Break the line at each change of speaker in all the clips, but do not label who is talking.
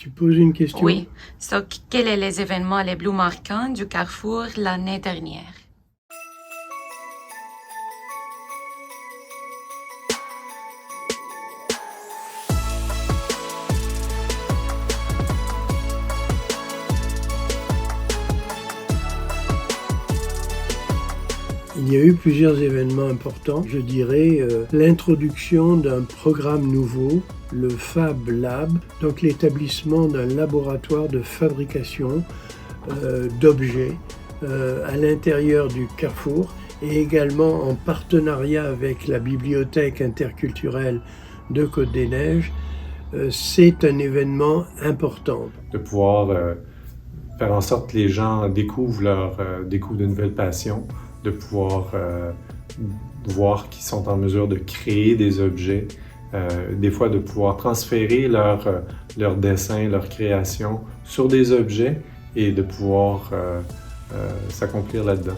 Tu poses une question?
Oui. Quels sont les événements les plus marquants du Carrefour l'année dernière?
Il y a eu plusieurs événements importants. Je dirais l'introduction d'un programme nouveau, le Fab Lab, donc l'établissement d'un laboratoire de fabrication d'objets à l'intérieur du Carrefour et également en partenariat avec la bibliothèque interculturelle de Côte-des-Neiges. C'est un événement important.
De pouvoir faire en sorte que les gens découvrent de nouvelles passions, de pouvoir voir qu'ils sont en mesure de créer des objets, des fois de pouvoir transférer leur dessin, leur création sur des objets et de pouvoir s'accomplir là-dedans.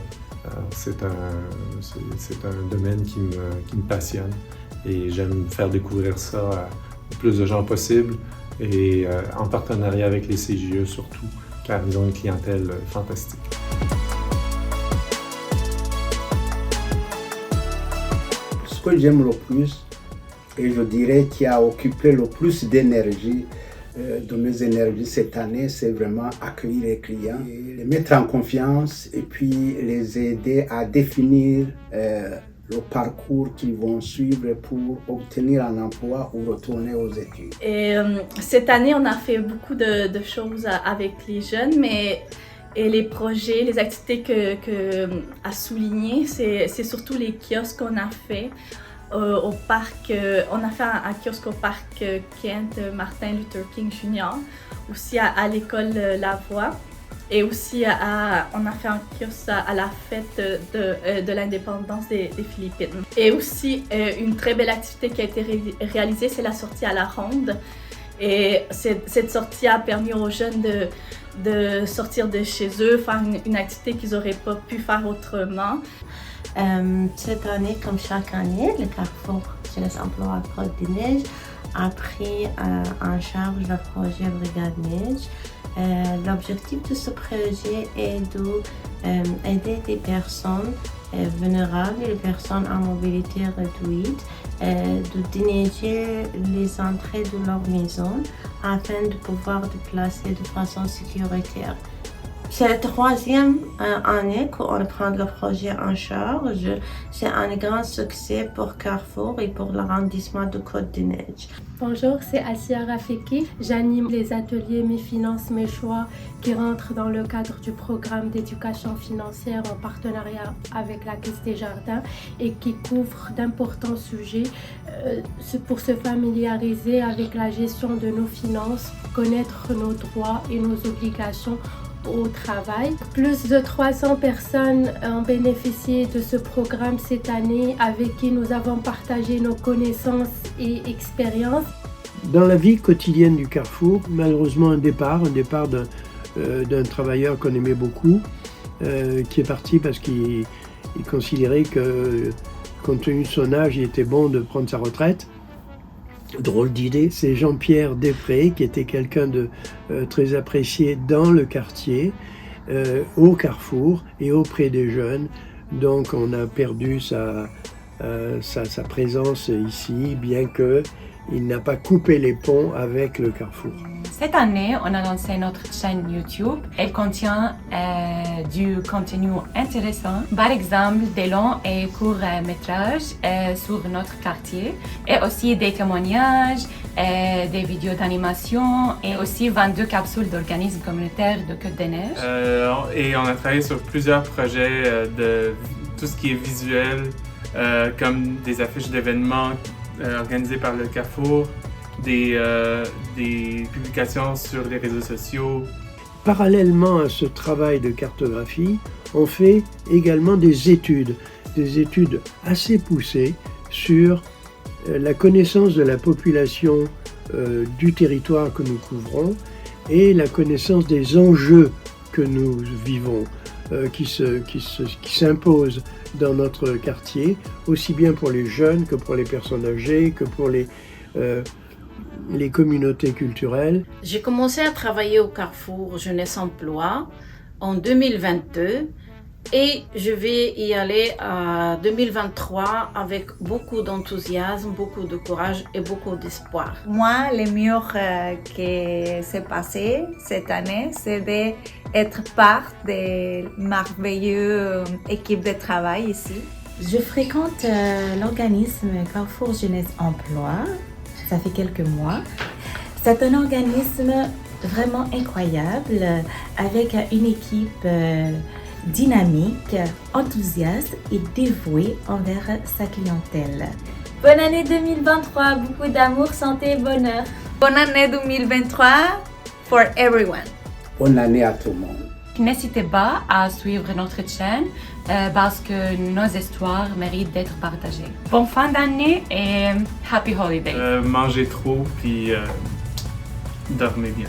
C'est un domaine qui me passionne et j'aime faire découvrir ça au plus de gens possible et en partenariat avec les CJE surtout, car ils ont une clientèle fantastique.
Ce que j'aime le plus, et je dirais qui a occupé le plus d'énergie, de mes énergies cette année, c'est vraiment accueillir les clients, et les mettre en confiance et puis les aider à définir le parcours qu'ils vont suivre pour obtenir un emploi ou retourner aux études.
Et cette année, on a fait beaucoup de choses avec les jeunes, et les projets, les activités à souligner, c'est surtout les kiosques qu'on a fait au parc. On a fait un kiosque au parc Kent Martin Luther King Jr., aussi à l'école La Voie. Et aussi, on a fait un kiosque à la fête de l'indépendance des Philippines. Et aussi, une très belle activité qui a été réalisée, c'est la sortie à la ronde. Et cette sortie a permis aux jeunes de sortir de chez eux, faire une activité qu'ils n'auraient pas pu faire autrement.
Cette année, comme chaque année, le Carrefour Jeunesse Emploi à Côte-des-Neiges a pris en charge le projet Brigade Neige. L'objectif de ce projet est d'aider des personnes vulnérables et les personnes en mobilité réduite de déneiger les entrées de leur maison afin de pouvoir déplacer de façon sécuritaire. C'est la troisième année qu'on prend le projet en charge. C'est un grand succès pour Carrefour et pour l'arrondissement de Côte-des-Neiges.
Bonjour, c'est Assia Rafiki. J'anime les ateliers Mes finances, mes choix qui rentrent dans le cadre du programme d'éducation financière en partenariat avec la Caisse des Jardins et qui couvrent d'importants sujets pour se familiariser avec la gestion de nos finances, connaître nos droits et nos obligations au travail. Plus de 300 personnes ont bénéficié de ce programme cette année avec qui nous avons partagé nos connaissances et expériences.
Dans la vie quotidienne du Carrefour, malheureusement un départ d'un travailleur qu'on aimait beaucoup, qui est parti parce qu'il considérait que, compte tenu de son âge, il était bon de prendre sa retraite. Drôle d'idée, c'est Jean-Pierre Després, qui était quelqu'un de très apprécié dans le quartier, au Carrefour et auprès des jeunes. Donc on a perdu sa présence ici, bien qu'il n'a pas coupé les ponts avec le Carrefour.
Cette année, on a lancé notre chaîne YouTube. Elle contient du contenu intéressant, par exemple des longs et courts métrages sur notre quartier, et aussi des témoignages, des vidéos d'animation, et aussi 22 capsules d'organismes communautaires de Côte-des-Neiges.
Et on a travaillé sur plusieurs projets de tout ce qui est visuel, comme des affiches d'événements organisées par le Carrefour, des publications sur les réseaux sociaux.
Parallèlement à ce travail de cartographie, on fait également des études assez poussées sur la connaissance de la population du territoire que nous couvrons et la connaissance des enjeux que nous vivons, qui s'imposent dans notre quartier, aussi bien pour les jeunes que pour les personnes âgées, que pour les communautés culturelles.
J'ai commencé à travailler au Carrefour Jeunesse Emploi en 2022 et je vais y aller à 2023 avec beaucoup d'enthousiasme, beaucoup de courage et beaucoup d'espoir.
Moi, le mieux qui s'est passé cette année, c'est d'être part de merveilleuse équipe de travail ici.
Je fréquente l'organisme Carrefour Jeunesse Emploi, ça fait quelques mois. C'est un organisme vraiment incroyable avec une équipe dynamique, enthousiaste et dévouée envers sa clientèle.
Bonne année 2023, beaucoup d'amour, santé et bonheur.
Bonne année 2023 for everyone.
Bonne année à tout le monde.
N'hésitez pas à suivre notre chaîne parce que nos histoires méritent d'être partagées. Bonne fin d'année et happy holidays.
Mangez trop puis dormez bien.